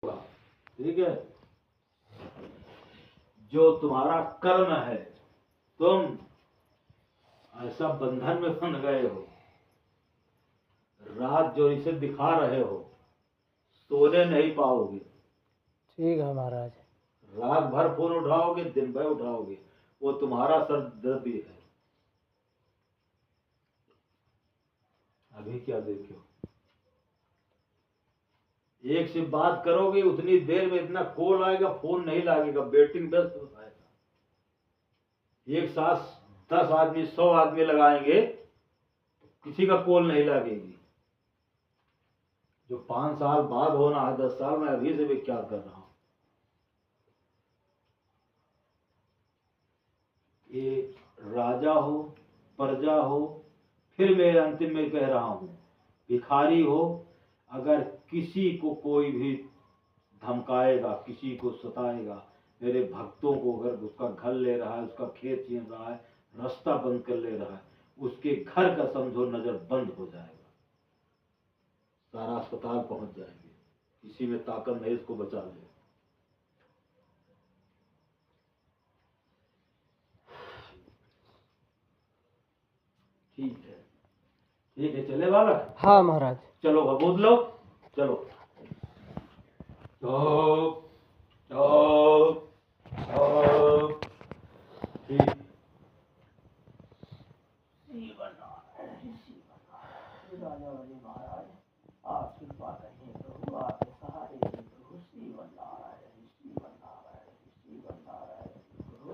ठीक है। जो तुम्हारा कर्म है, तुम ऐसा बंधन में फंस गए हो, रात जो इसे दिखा रहे हो, सोने नहीं पाओगे। ठीक है महाराज। रात भर फोन उठाओगे, दिन भर उठाओगे, वो तुम्हारा सर दर्द भी है। अभी क्या देखो, एक से बात करोगे उतनी देर में इतना कॉल आएगा, फोन नहीं लागेगा, बैटिंग व्यस्त हो जाएगा। एक साथ 10 आदमी 100 आदमी लगाएंगे, किसी का कॉल नहीं लगेगी। जो 5 साल बाद होना है, 10 साल में अभी से भी क्या कर रहा हूं। ये राजा हो, प्रजा हो, फिर मैं अंतिम में कह रहा हूं, भिखारी हो, अगर किसी को कोई भी धमकाएगा, किसी को सताएगा, मेरे भक्तों को अगर उसका घर ले रहा है, उसका खेत छीन रहा है, रास्ता बंद कर ले रहा है, उसके घर का समझो नजर बंद हो जाएगा, सारा अस्पताल पहुंच जाएंगे, किसी में ताकत नहीं इसको बचा ले। ठीक है, ठीक है, चले बालक। हाँ महाराज। चलो बबूद लो, चलो। चुप चुप चुप। ठीक। राजा वाले महाराज, आप कृपा करिए प्रभु, आपके सहारे हैं प्रभु। श्रीमन नारायण श्रीमन नारायण श्रीमन नारायण प्रभु,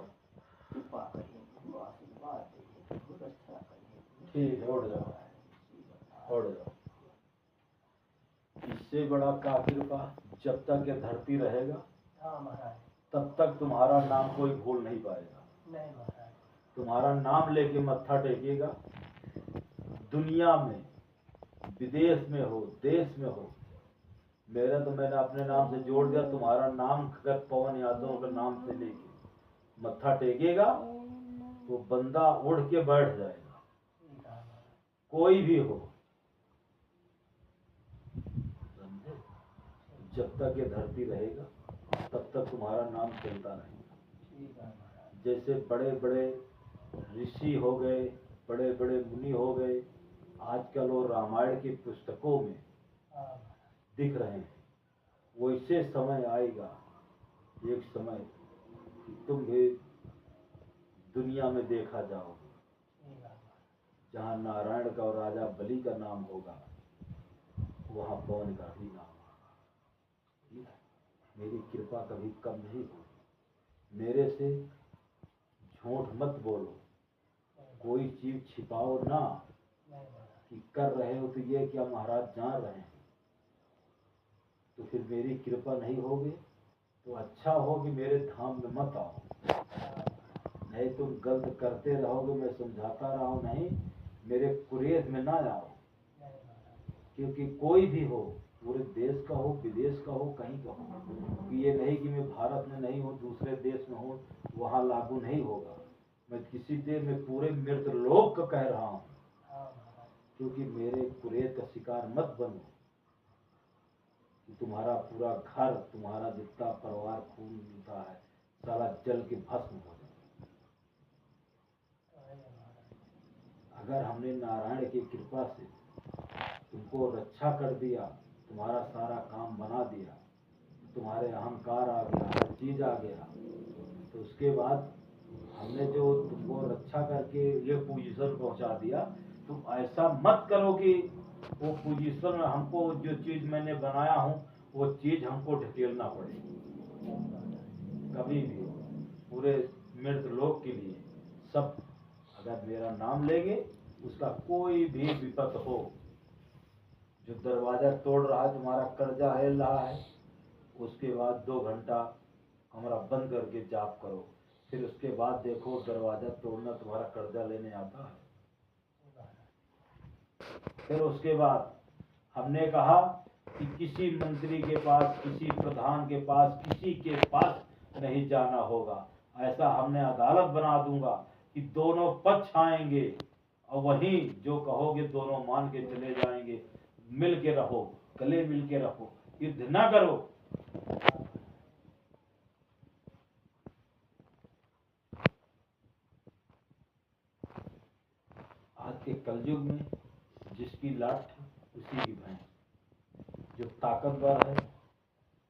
कृपा करिए प्रभु, आशीर्वाद दीजिए प्रभु, रक्षा करिए प्रभु। ठीक है, उठ जाओ, उठ जाओ। इससे बड़ा का कृपा जब तक ये धरती रहेगा, हाँ महाराज, तब तक तुम्हारा नाम कोई भूल नहीं पाएगा। नहीं महाराज। तुम्हारा नाम लेके मत्था टेकेगा, दुनिया में, विदेश में हो, देश में हो, मेरा तो मैंने अपने नाम से जोड़ दिया, तुम्हारा नाम अगर पवन यादव के नाम से लेके मत्था टेकेगा तो बंदा उड़ के बैठ जाएगा, कोई भी हो। जब तक ये धरती रहेगा तब तक तुम्हारा नाम चलता रहेगा। जैसे बड़े बड़े ऋषि हो गए, बड़े बड़े मुनि हो गए, आजकल वो रामायण की पुस्तकों में दिख रहे हैं, वैसे समय आएगा एक समय कि तुम भी दुनिया में देखा जाओगे, जहाँ नारायण का और राजा बलि का नाम होगा, वहाँ पवन का भी नाम होगा। मेरी कृपा कभी कम नहीं होगी। मेरे से झूठ मत बोलो, कोई चीज छिपाओ ना कि कर रहे हो तो ये क्या महाराज जान रहे हैं, तो फिर मेरी कृपा नहीं होगी। तो अच्छा हो कि मेरे धाम में मत आओ, नहीं तुम गलत करते रहोगे, मैं समझाता रहा हूं, नहीं मेरे कुरेद में ना आओ। क्योंकि कोई भी हो, पूरे देश का हो, विदेश का हो, कहीं का हो, कि ये नहीं कि मैं भारत में नहीं हूँ, दूसरे देश में हूँ, वहाँ लागू नहीं होगा। मैं किसी देश में पूरे मृत लोक का कह रहा हूँ, क्योंकि मेरे कुरेद का शिकार मत बनो कि तुम्हारा पूरा घर, तुम्हारा जितना परिवार खून मिलता है, सारा जल के भस्म हो जाए। अगर हमने नारायण की कृपा से तुमको रक्षा कर दिया, तुम्हारा सारा काम बना दिया, तुम्हारे अहंकार आ गया, हर चीज आ गया, तो उसके बाद हमने जो तुमको रक्षा करके ये पोजीशन पहुंचा दिया, तुम ऐसा मत करो कि वो पोजीशन में हमको जो चीज मैंने बनाया हूँ वो चीज हमको ढकेलना पड़े। कभी भी पूरे मृत लोक के लिए सब अगर मेरा नाम लेंगे, उसका कोई भी विपत हो, जो दरवाजा तोड़ रहा है, तुम्हारा कर्जा हिल रहा है, उसके बाद 2 घंटा कमरा बंद करके जाप करो, फिर उसके बाद देखो दरवाजा तोड़ना तुम्हारा कर्जा लेने आता है। फिर उसके बाद हमने कहा कि किसी मंत्री के पास, किसी प्रधान के पास, किसी के पास नहीं जाना होगा। ऐसा हमने अदालत बना दूंगा कि दोनों पक्ष आएंगे और वहीं जो कहोगे दोनों मान के चले जाएंगे। मिल के रहो, गले मिल के रहो, युद्ध ना करो। कि कलयुग में जिसकी लाठ उसी की भैंस, जो ताकतवर है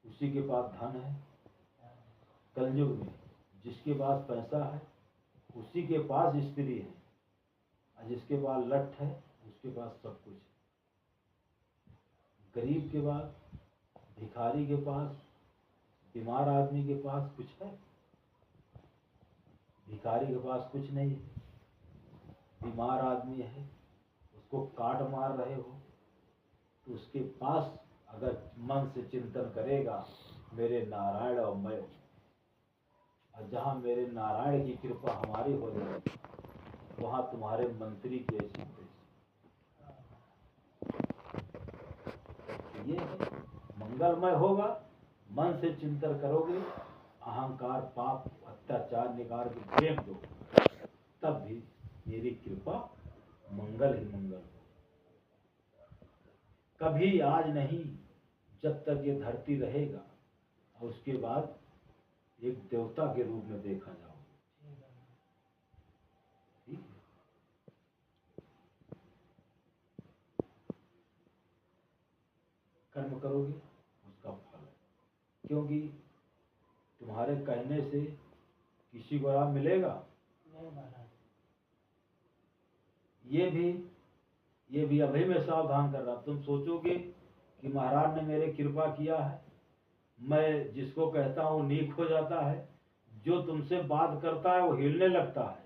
उसी के पास धन है। कलयुग में जिसके पास पैसा है उसी के पास स्त्री है, और जिसके पास लठ है उसके पास सब कुछ है। गरीब के पास, भिखारी के पास, बीमार आदमी के पास कुछ है? भिखारी के पास कुछ नहीं है। बीमार आदमी है, उसको काट मार रहे हो तो उसके पास अगर मन से चिंतन करेगा मेरे नारायण और मैं, और जहाँ मेरे नारायण की कृपा हमारी हो जाएगी वहाँ तुम्हारे मंत्री की ऐसी तैसी। ये है मंगलमय होगा, मन से चिंतन करोगे, अहंकार पाप अत्याचार निकाल के फेंक दो, तब भी मेरी कृपा मंगल ही मंगल हो। कभी आज नहीं, जब तक ये धरती रहेगा, और उसके बाद एक देवता के रूप में देखा जाओ। ठीक है? कर्म करोगे उसका फल है, क्योंकि तुम्हारे कहने से किसी को लाभ मिलेगा? ये भी अभी मैं सावधान कर रहा। तुम सोचोगे कि महाराज ने मेरे कृपा किया है, मैं जिसको कहता हूँ नीक हो जाता है, जो तुमसे बात करता है वो हिलने लगता है,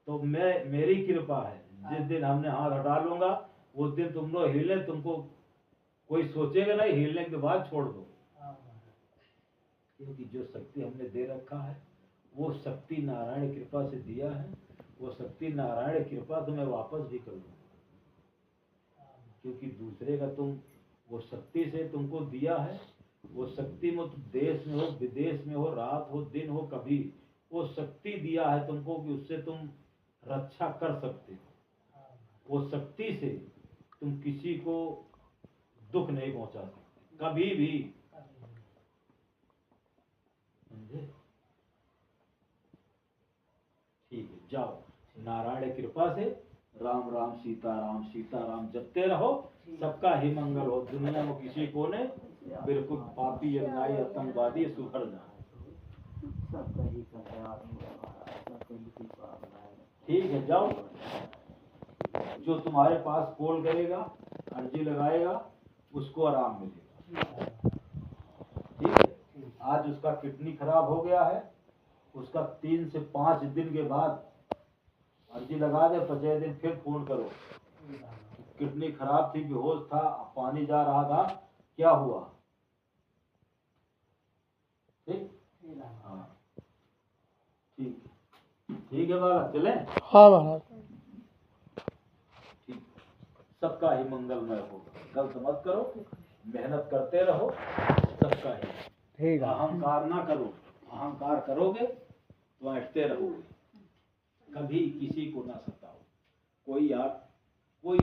तो मेरी कृपा है। जिस दिन हमने हाथ हटा लूंगा उस दिन तुम लोग हिले, तुमको कोई सोचेगा नहीं, हिलने के बाद छोड़ दो। क्योंकि जो शक्ति हमने दे रखा है वो शक्ति नारायण कृपा से दिया है, वो शक्ति नारायण कृपा तुम्हें वापस भी करूँगा। क्योंकि दूसरे का तुम वो शक्ति से तुमको दिया है, वो शक्ति में तुम देश में हो विदेश में हो, रात हो दिन हो, कभी वो शक्ति दिया है तुमको कि उससे तुम रक्षा कर सकते हो। वो शक्ति से तुम किसी को दुख नहीं पहुंचा सकते कभी भी, समझे? ठीक है, जाओ नारायण कृपा से राम राम सीता राम जपते रहो, सबका ही मंगल हो। दुनिया में किसी को ने बिल्कुल पापी अन्यायी आतंकवादी सुधर जाए। ठीक है, जाओ। जो तुम्हारे पास कॉल करेगा, अर्जी लगाएगा, उसको आराम मिलेगा। ठीक है, आज उसका किडनी खराब हो गया है, उसका 3 से 5 दिन के बाद अर्जी लगा दे, 5 दिन फिर फोन करो। किडनी खराब थी, बेहोश था, पानी जा रहा था, क्या हुआ? ठीक, हाँ ठीक, ठीक है महाराज, चले? हाँ महाराज। ठीक, सबका ही मंगलमय होगा। गलत मत करो, मेहनत करते रहो, सबका ही। ठीक है। अहंकार ना करो, अहंकार करोगे तो हटते रहोगे, कभी किसी को ना सताओ। कोई